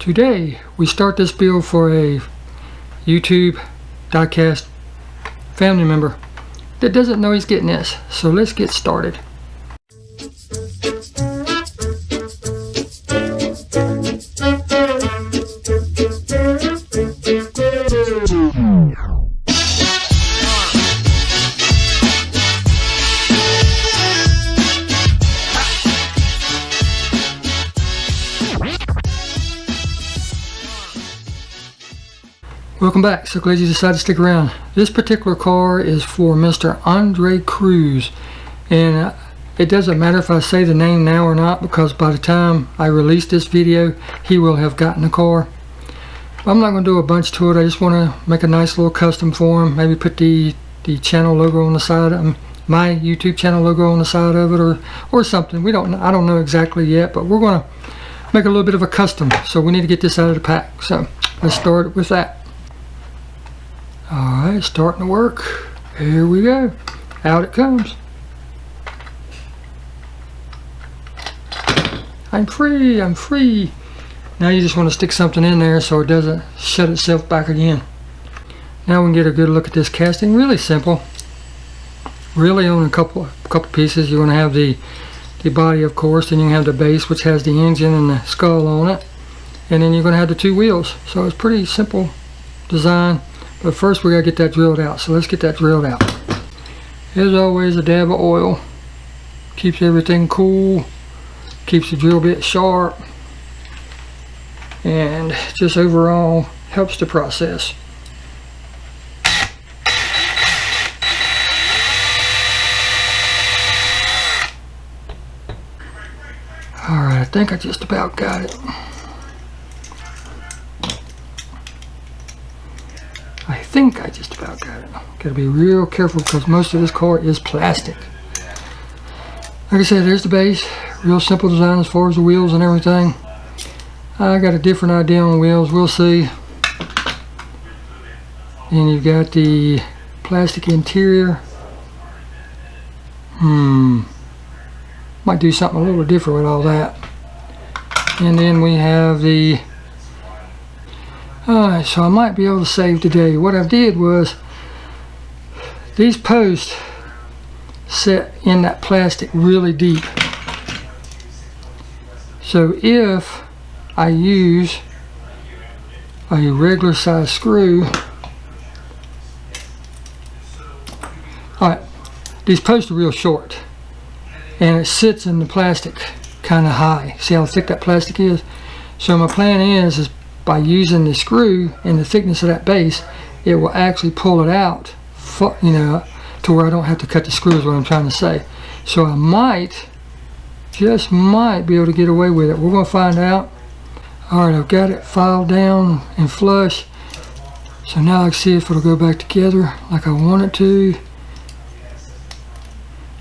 Today we start this build for a YouTube Diecast family member that doesn't know he's getting this. So let's get started. Welcome back. So glad you decided to stick around. This particular car is for Mr. Crux, and it doesn't matter if I say the name now or not, because by the time I release this video he will have gotten the car. I'm not going to do a bunch to it. I just want to make a nice little custom for him. Maybe put the channel logo on the side of my YouTube channel logo on the side of it, or something. I don't know exactly yet, but we're going to make a little bit of a custom. So we need to get this out of the pack. So let's start with that. Alright, starting to work. Here we go. Out it comes. I'm free, I'm free. Now you just want to stick something in there so it doesn't shut itself back again. Now we can get a good look at this casting. Really simple. Really on a couple pieces. You're going to have the body, of course, then you have the base, which has the engine and the skull on it. And then you're going to have the two wheels. So it's pretty simple design. But first we gotta get that drilled out, so let's get that drilled out. As always, a dab of oil keeps everything cool, keeps the drill bit sharp, and just overall helps the process. Alright, I think I just about got it. I think I just about got it. Gotta be real careful because most of this car is plastic. Like I said, there's the base. Real simple design as far as the wheels and everything. I got a different idea on wheels, we'll see. And you've got the plastic interior. Might do something a little different with all that. And then we have the... Alright, so I might be able to save today. What I did was, these posts set in that plastic really deep. So if I use a regular size screw, alright, these posts are real short and it sits in the plastic kind of high. See how thick that plastic is? So my plan is by using the screw and the thickness of that base, it will actually pull it out, you know, to where I don't have to cut the screw, is what I'm trying to say. So I might, just might be able to get away with it. We're going to find out. Alright, I've got it filed down and flush. So now I can see if it'll go back together like I want it to.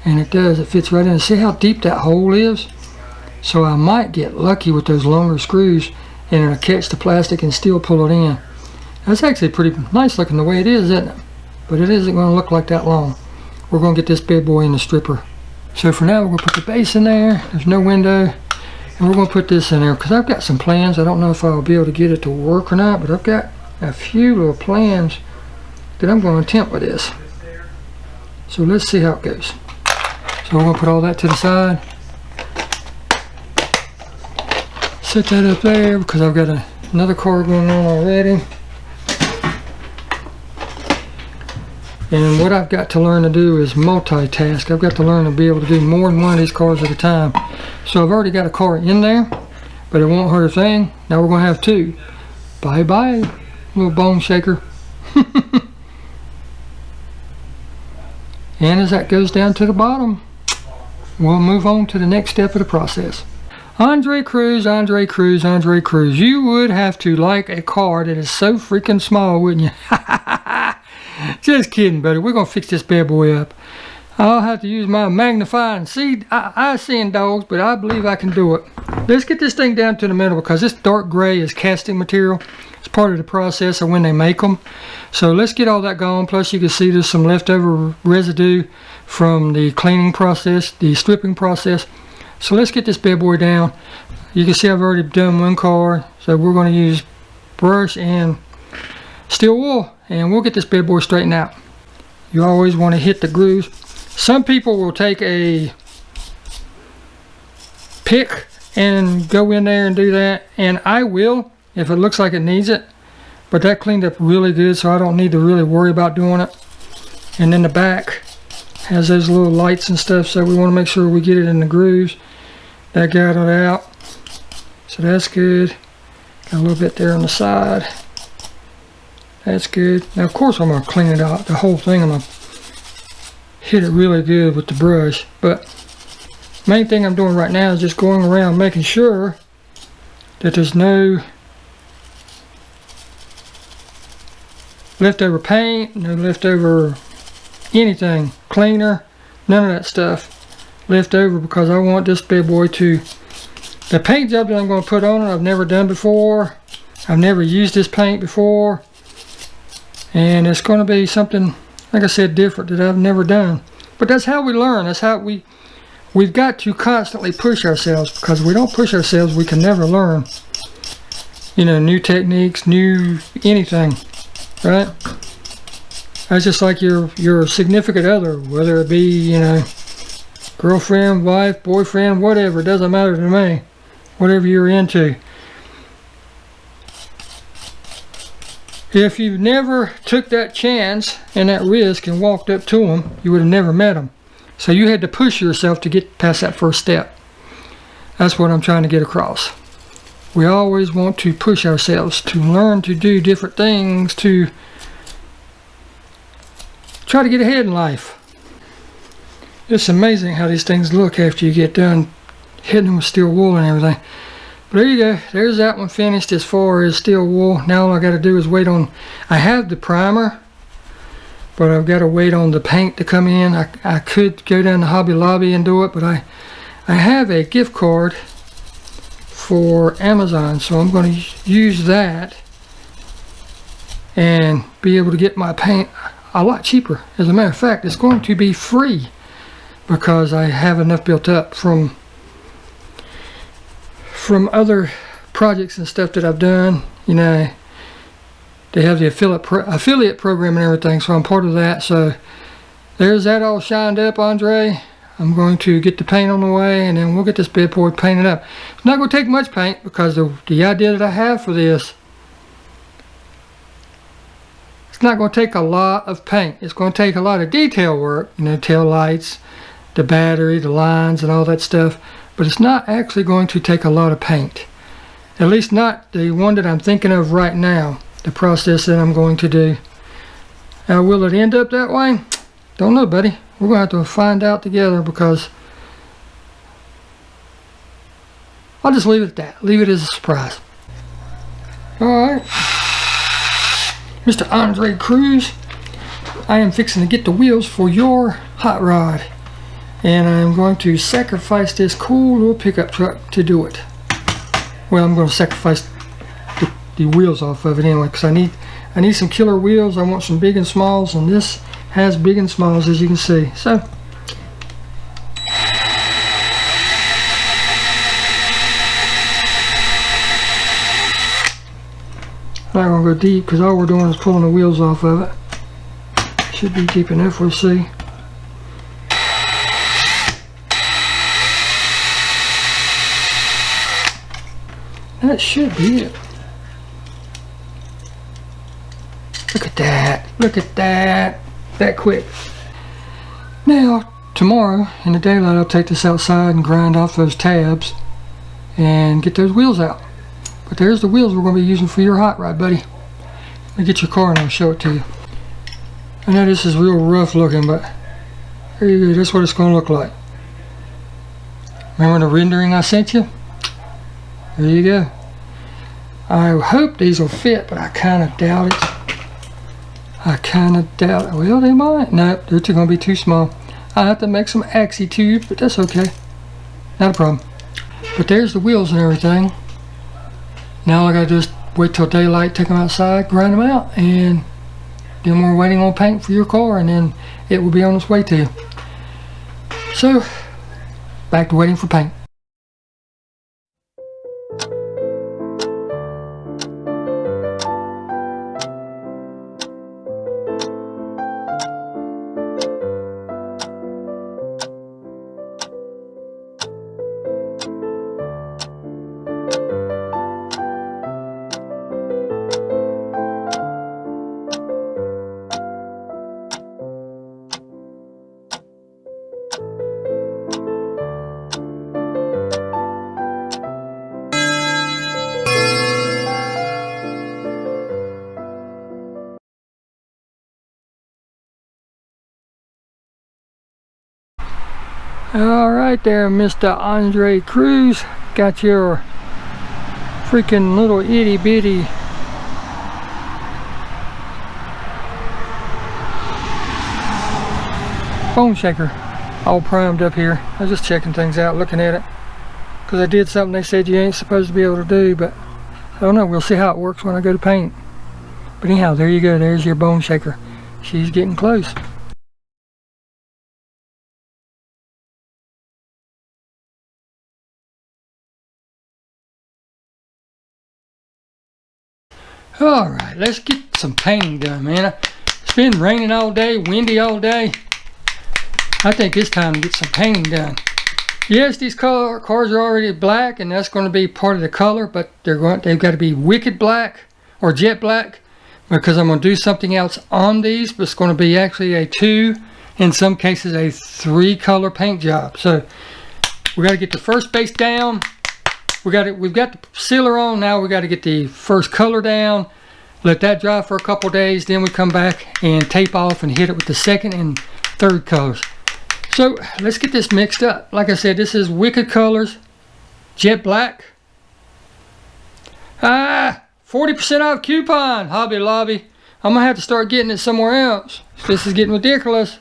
And it does, it fits right in. See how deep that hole is? So I might get lucky with those longer screws and it'll catch the plastic and still pull it in. That's actually pretty nice looking the way it is, isn't it? But it isn't going to look like that long. We're going to get this bad boy in the stripper. So for now we're going to put the base in there. There's no window. And we're going to put this in there because I've got some plans. I don't know if I'll be able to get it to work or not, but I've got a few little plans that I'm going to attempt with this. So let's see how it goes. So we're going to put all that to the side. Set that up there because I've got another car going on already. And what I've got to learn to do is multitask. I've got to learn to be able to do more than one of these cars at a time. So I've already got a car in there, but it won't hurt a thing. Now we're going to have two. Bye bye, little bone shaker. And as that goes down to the bottom, we'll move on to the next step of the process. Crux. You would have to like a car that is so freaking small, wouldn't you? Just kidding, buddy. We're going to fix this bad boy up. I'll have to use my magnifying. See, I seeing dogs, but I believe I can do it. Let's get this thing down to the middle because this dark gray is casting material. It's part of the process of when they make them. So let's get all that going. Plus you can see there's some leftover residue from the cleaning process, the stripping process. So let's get this bad boy down. you can see I've already done one car, so we're going to use brush and steel wool, and we'll get this bad boy straightened out. You always want to hit the grooves. Some people will take a pick and go in there and do that, and I will if it looks like it needs it, but that cleaned up really good, so I don't need to really worry about doing it. And then the back has those little lights and stuff, so we want to make sure we get it in the grooves. That got it out, so that's good. Got a little bit there on the side. That's good. Now of course I'm going to clean it out, the whole thing. I'm going to hit it really good with the brush, but main thing I'm doing right now is just going around making sure that there's no leftover paint, no leftover anything, cleaner, none of that stuff left over, because I want this bad boy to, the paint job that I'm going to put on it, I've never done before. I've never used this paint before, and it's going to be something, like I said, different that I've never done. But that's how we learn. That's how we've got to constantly push ourselves, because if we don't push ourselves, we can never learn, you know, new techniques, new anything, right? That's just like your significant other, whether it be, you know, girlfriend, wife, boyfriend, whatever, it doesn't matter to me. Whatever you're into. If you never took that chance and that risk and walked up to them, you would have never met them. So you had to push yourself to get past that first step. That's what I'm trying to get across. We always want to push ourselves to learn to do different things, to try to get ahead in life. It's amazing how these things look after you get done hitting them with steel wool and everything. But there you go. There's that one finished as far as steel wool. Now all I got to do is wait on, I have the primer, but I've got to wait on the paint to come in. I could go down to Hobby Lobby and do it, but I have a gift card for Amazon, so I'm going to use that and be able to get my paint a lot cheaper. As a matter of fact, it's going to be free, because I have enough built up from other projects and stuff that I've done. You know, they have the affiliate program and everything, so I'm part of that. So there's that all shined up, Andre. I'm going to get the paint on the way, and then we'll get this bad boy painted up. It's not going to take much paint, because the idea that I have for this, it's not going to take a lot of paint. It's going to take a lot of detail work, you know, tail lights, the battery, the lines, and all that stuff. But it's not actually going to take a lot of paint. At least not the one that I'm thinking of right now, the process that I'm going to do. Now, will it end up that way? Don't know, buddy. We're going to have to find out together, because I'll just leave it at that. Leave it as a surprise. Alright. Mr. Andre Cruz, I am fixing to get the wheels for your hot rod. And I'm going to sacrifice this cool little pickup truck to do it. Well, I'm going to sacrifice the wheels off of it anyway, because I need some killer wheels. I want some big and smalls, and this has big and smalls, as you can see. So I'm not going to go deep, because all we're doing is pulling the wheels off of it. Should be deep enough, we'll see. That should be it. Look at that. Look at that. That quick. Now, tomorrow in the daylight, I'll take this outside and grind off those tabs and get those wheels out. But there's the wheels we're going to be using for your hot rod, buddy. Let me get your car and I'll show it to you. I know this is real rough looking, but there you go. That's what it's going to look like. Remember the rendering I sent you? There you go. I hope these will fit, but I kind of doubt it. I kind of doubt it. Well, they might. Nope, they're going to be too small. I'll have to make some axi tubes, but that's okay. Not a problem. But there's the wheels and everything. Now all I got to do is wait till daylight, take them outside, grind them out, and then we're waiting on paint for your car, and then it will be on its way to you. So, back to waiting for paint. All right there, Mr. Andre Cruz. Got your freaking little itty bitty bone shaker all primed up here. I was just checking things out, looking at it, because I did something they said you ain't supposed to be able to do, but I don't know. We'll see how it works when I go to paint. But anyhow, there you go. There's your bone shaker. She's getting close. Alright, let's get some painting done, man. It's been raining all day, windy all day. I think it's time to get some painting done. Yes, these cars are already black, and that's going to be part of the color, but they've got to be wicked black or jet black, because I'm going to do something else on these, but it's going to be actually a 2, in some cases a 3 color paint job. So we got to get the first base down. We've got the sealer on. Now we got to get the first color down, let that dry for a couple days, then we come back and tape off and hit it with the second and third colors. So let's get this mixed up. Like I said, this is Wicked Colors Jet Black. 40% off coupon, Hobby Lobby. I'm gonna have to start getting it somewhere else. This is getting ridiculous.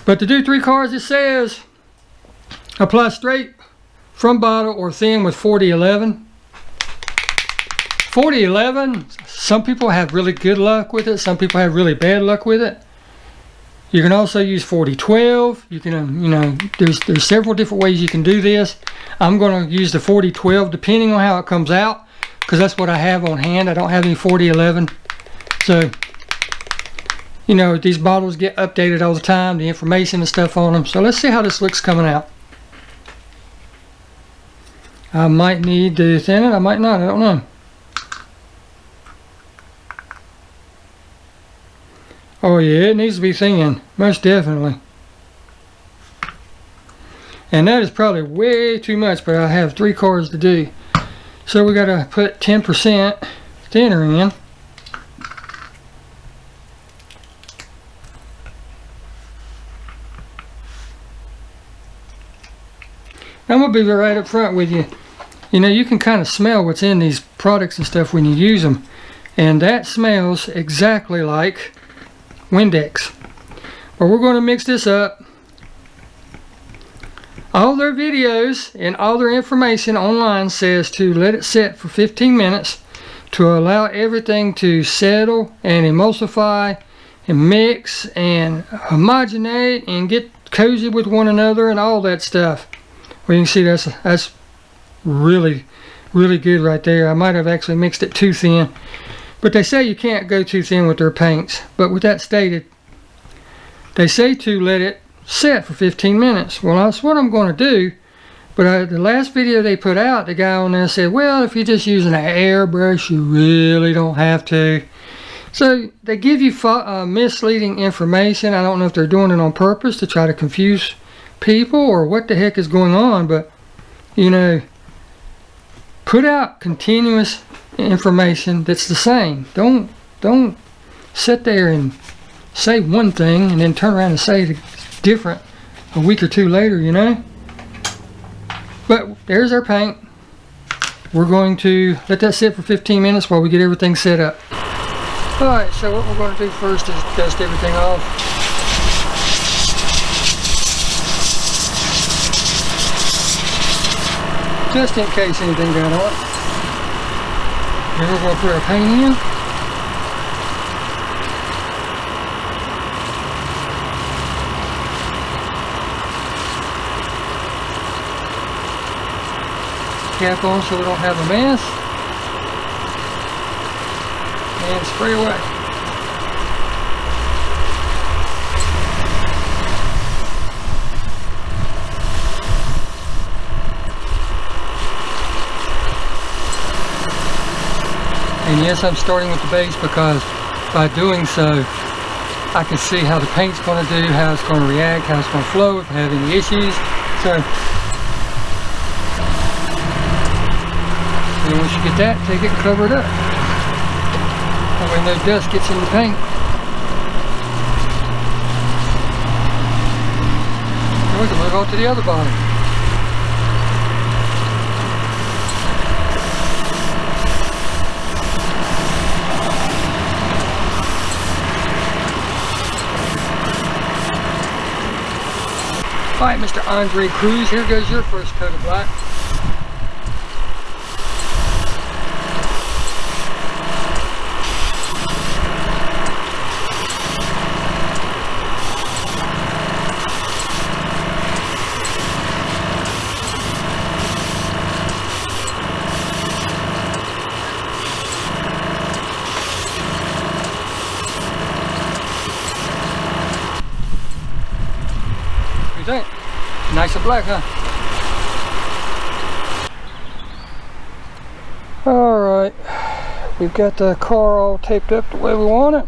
But to do 3 cars, it says apply straight from bottle or thin with 4011. 4011, some people have really good luck with it, some people have really bad luck with it. You can also use 4012. You can, you know, there's several different ways you can do this. I'm going to use the 4012 depending on how it comes out, because that's what I have on hand. I don't have any 4011. So, you know, these bottles get updated all the time, the information and stuff on them. So let's see how this looks coming out. I might need to thin it, I might not, I don't know. Oh yeah, it needs to be thin, most definitely. And that is probably way too much, but I have 3 cars to do. So we gotta put 10% thinner in. I'm gonna be right up front with you. You know, you can kind of smell what's in these products and stuff when you use them, and that smells exactly like Windex. But we're going to mix this up. All their videos and all their information online says to let it set for 15 minutes to allow everything to settle and emulsify and mix and homogenate and get cozy with one another and all that stuff. Well, you can see that's really good right there. I might have actually mixed it too thin, but they say you can't go too thin with their paints. But with that stated, they say to let it set for 15 minutes. Well, that's what I'm going to do. But the last video they put out, the guy on there said, well, if you're just using an airbrush, you really don't have to. So they give you misleading information. I don't know if they're doing it on purpose to try to confuse people or what the heck is going on, but you know, put out continuous information that's the same. Don't sit there and say one thing and then turn around and say it different a week or 2 later, you know. But there's our paint. We're going to let that sit for 15 minutes while we get everything set up. Alright, so what we're going to do first is dust everything off. Just in case anything got on. Then we're going to put our paint in. Cap on so we don't have a mess. And spray away. And yes, I'm starting with the base because by doing so, I can see how the paint's going to do, how it's going to react, how it's going to flow, if I have any issues. So, and once you get that, take it and cover it up. That way no dust gets in the paint. we can move on to the other body. Alright, Mr. Andre Cruz, here goes your first coat of black. Nice and black, huh? Alright, we've got the car all taped up the way we want it.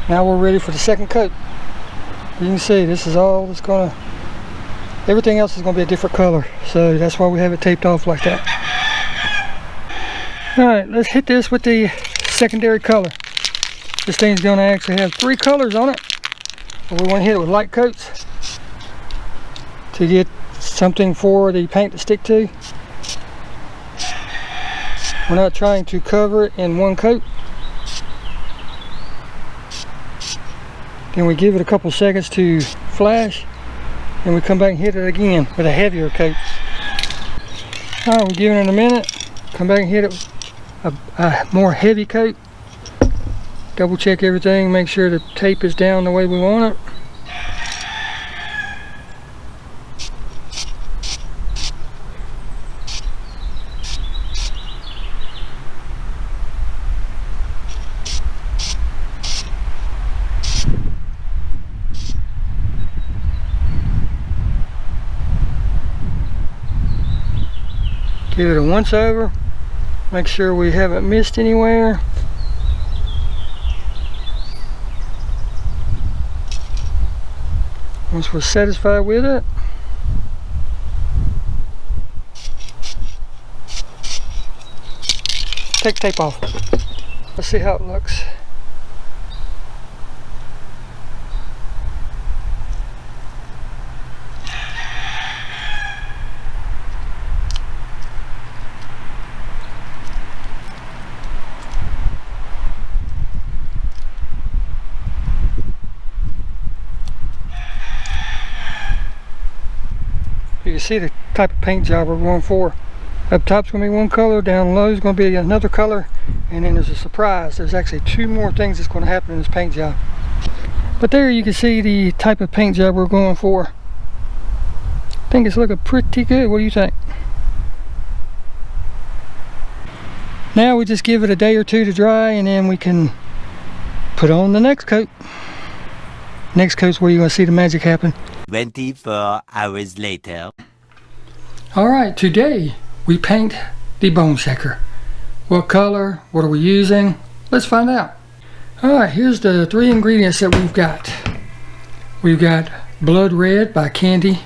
Now we're ready for the second coat. You can see this is all that's gonna, everything else is gonna be a different color. So that's why we have it taped off like that. Alright, let's hit this with the secondary color. This thing's gonna actually have 3 colors on it. We want to hit it with light coats to get something for the paint to stick to. We're not trying to cover it in one coat. Then we give it a couple seconds to flash, and we come back and hit it again with a heavier coat. Alright, we're giving it a minute. Come back and hit it with a more heavy coat. Double check everything, make sure the tape is down the way we want it. Give it a once over, make sure we haven't missed anywhere. Once we're satisfied with it, take the tape off. Let's see how it looks. You can see the type of paint job we're going for. Up top's going to be one color, down low is going to be another color, and then there's a surprise. There's actually 2 more things that's going to happen in this paint job. But there you can see the type of paint job we're going for. I think it's looking pretty good. What do you think? Now we just give it a day or 2 to dry, and then we can put on the next coat. Next coat's where you're going to see the magic happen. 24 hours later. Alright, today we paint the bone checker. What color? What are we using? Let's find out. Alright, here's the 3 ingredients that we've got. We've got Blood Red by Candy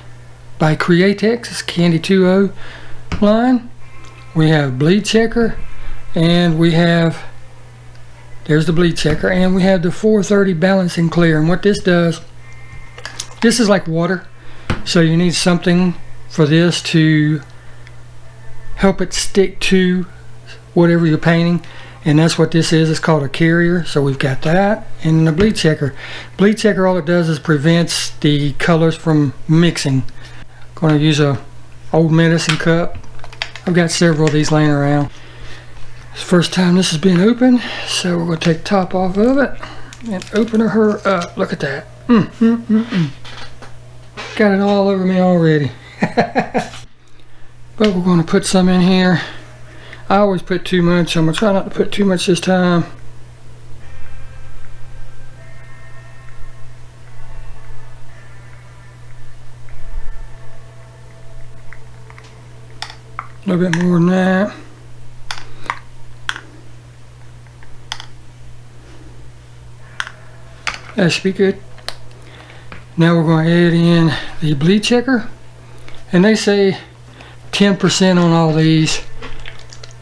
by Createx. It's Candy 2.0 line. We have Bleed Checker, and we have, there's the Bleed Checker, and we have the 430 Balancing Clear. And what this does, this is like water, so you need something for this to help it stick to whatever you're painting, and that's what this is. It's called a carrier. So we've got that, and the bleed checker. Bleed checker, all it does is prevents the colors from mixing. Going to use a old medicine cup. I've got several of these laying around. It's the first time this has been opened, so we're going to take the top off of it and open her up. Look at that. Got it all over me already. But we're going to put some in here. I always put too much. I'm going to try not to put too much this time. A little bit more than that. That should be good. Now we're going to add in the bleed checker, and they say 10% on all these.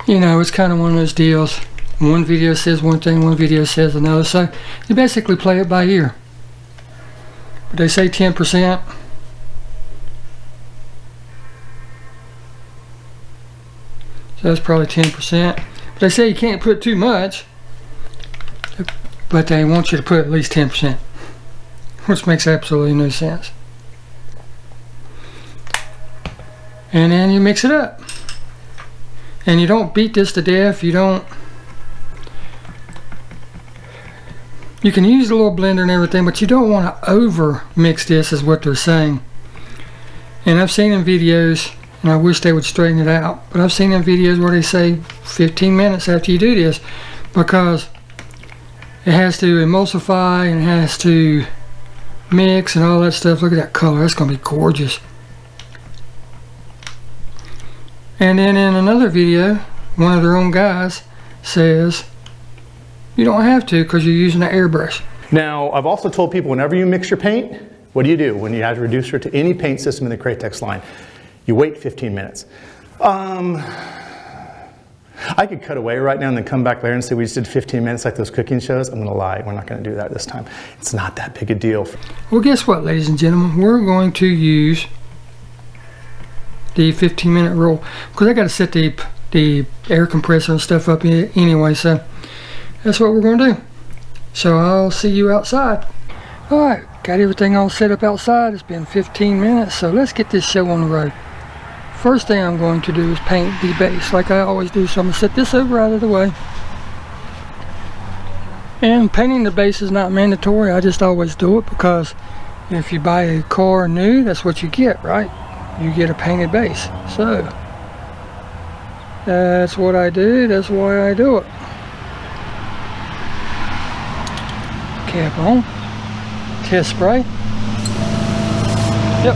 You know, it's kind of one of those deals. One video says one thing, one video says another, so you basically play it by ear. but they say 10%. So that's probably 10%. But they say you can't put too much, but they want you to put at least 10%, which makes absolutely no sense. And then you mix it up. And you don't beat this to death. You can use a little blender and everything, but you don't want to over mix this, is what they're saying. And I've seen in videos, and I wish they would straighten it out, but I've seen in videos where they say 15 minutes after you do this, because it has to emulsify and it has to mix and all that stuff. Look at that color, that's going to be gorgeous. And then in another video, one of their own guys says you don't have to because you're using an airbrush. Now, I've also told people whenever you mix your paint, what do when you add a reducer to any paint system in the Cratex line? You wait 15 minutes. I could cut away right now and then come back later and say we just did 15 minutes like those cooking shows. I'm gonna lie, we're not gonna do that this time. It's not that big a deal. Well, guess what, ladies and gentlemen? We're going to use the 15-minute rule, because I got to set the air compressor and stuff up anyway, so that's what we're going to do. So I'll see you outside. Alright, got everything all set up outside. It's been 15 minutes, so let's get this show on the road. First thing I'm going to do is paint the base like I always do, so I'm going to set this over out of the way. And painting the base is not mandatory, I just always do it, because if you buy a car new, that's what you get, right? You get a painted base. So that's what I do, that's why I do it. Cap on, test spray. Yep.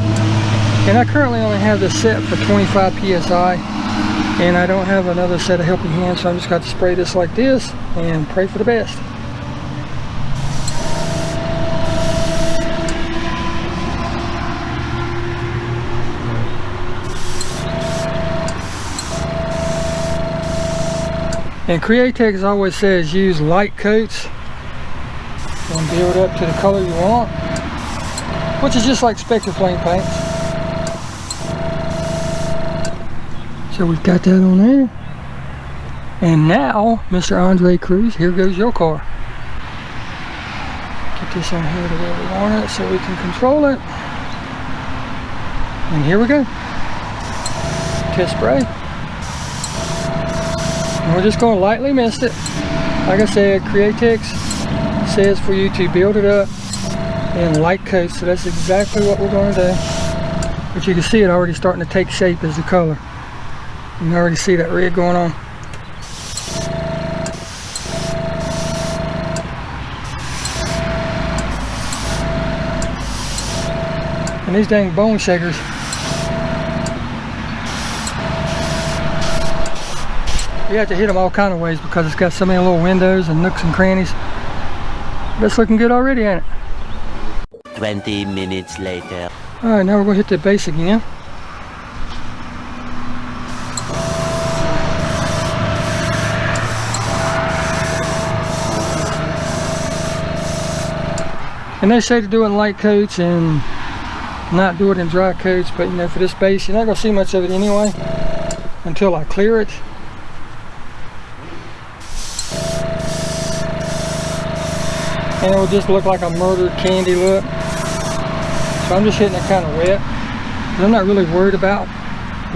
And I currently only have this set for 25 psi, and I don't have another set of helping hands, so I'm just got to spray this like this and pray for the best. And Createx always says use light coats and build up to the color you want, which is just like Spectraflame paints. So we've got that on there. And now, Mr. Andre Cruz, here goes your car. Get this on here to where we want it so we can control it. And here we go. Test spray. And we're just going to lightly mist it. Like I said, Createx says for you to build it up in light coats, so that's exactly what we're going to do. But you can see it already starting to take shape as the color. You can already see that red going on. And these dang bone shakers, you have to hit them all kind of ways because it's got so many little windows and nooks and crannies. But it's looking good already, ain't it? 20 minutes later. Alright, now we're going to hit the base again. And they say to do it in light coats and not do it in dry coats, but you know, for this base, you're not going to see much of it anyway until I clear it. And it will just look like a murdered candy look. So I'm just hitting it kind of wet. I'm not really worried about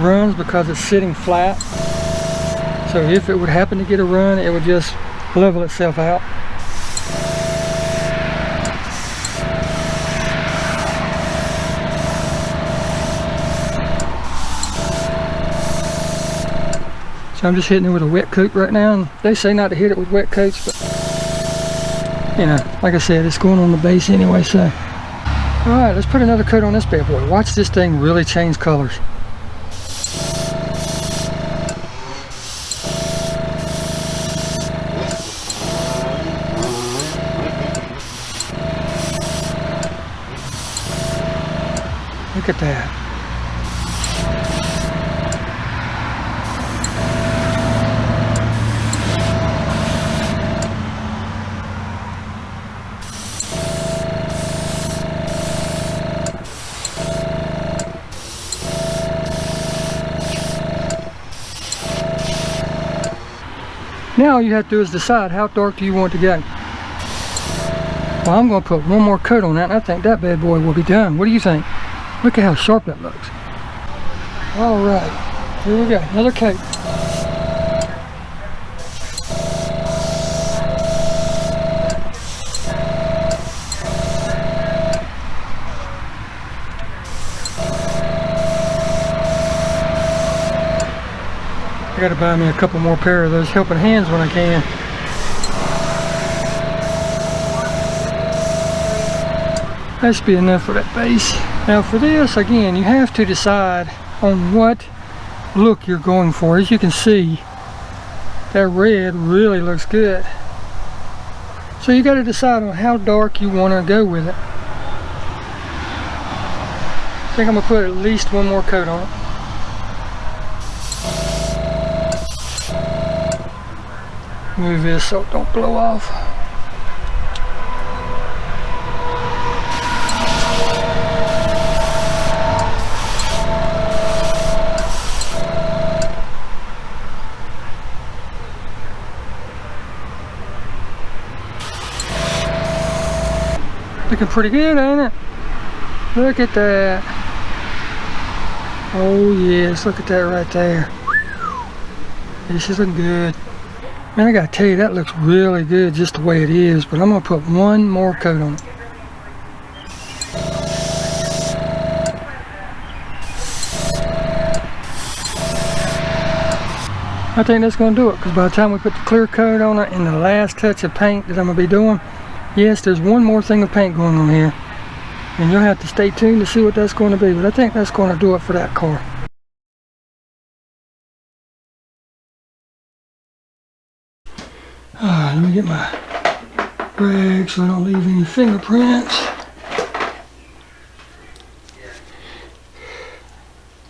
runs because it's sitting flat. So if it would happen to get a run, it would just level itself out. So I'm just hitting it with a wet coat right now, and they say not to hit it with wet coats, but you know, like I said, it's going on the base anyway, so. Alright, let's put another coat on this bad boy. Watch this thing really change colors. Look at that. Now all you have to do is decide how dark do you want it to go. Well, I'm going to put one more coat on that, and I think that bad boy will be done. What do you think? Look at how sharp that looks. All right, here we go, another coat. I gotta buy me a couple more pair of those helping hands when I can. That should be enough for that base. Now for this, again, you have to decide on what look you're going for. As you can see, that red really looks good. So you got to decide on how dark you want to go with it. I think I'm going to put at least one more coat on it. Move this so it don't blow off. Looking pretty good, ain't it? Look at that. Oh yes, look at that right there. This is looking good. Man, I gotta tell you, that looks really good just the way it is, but I'm gonna put one more coat on it. I think that's gonna do it, because by the time we put the clear coat on it and the last touch of paint that I'm gonna be doing, yes, there's one more thing of paint going on here, and you'll have to stay tuned to see what that's going to be, but I think that's going to do it for that car. Let me get my rag so I don't leave any fingerprints.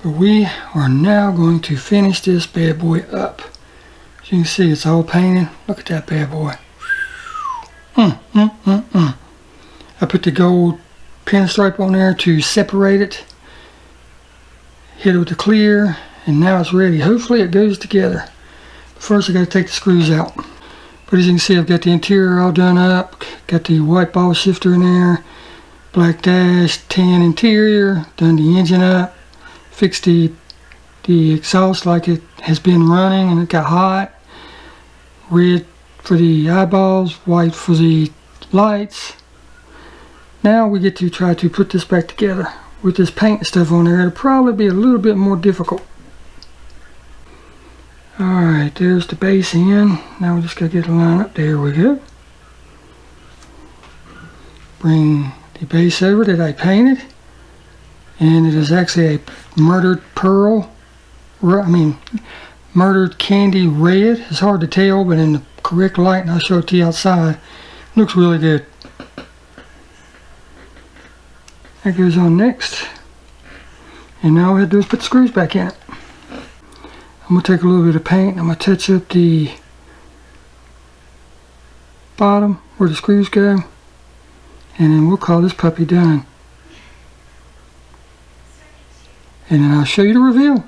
But we are now going to finish this bad boy up. As you can see, it's all painted. Look at that bad boy. I put the gold pinstripe on there to separate it. Hit it with the clear, and now it's ready. Hopefully it goes together. But first I got to take the screws out. But as you can see, I've got the interior all done up. Got the white ball shifter in there. Black dash, tan interior. Done the engine up. Fixed the exhaust like it has been running and it got hot. Red for the eyeballs, white for the lights. Now we get to try to put this back together. With this paint and stuff on there, it'll probably be a little bit more difficult. Alright, there's the base end. Now we just gotta get the line up. There we go. Bring the base over that I painted. And it is actually a murdered pearl. Murdered candy red. It's hard to tell, but in the correct light, and I'll show it to you outside, looks really good. That goes on next. And now all we have to do is put the screws back in it. I'm going to take a little bit of paint. I'm going to touch up the bottom where the screws go. And then we'll call this puppy done. And then I'll show you the reveal.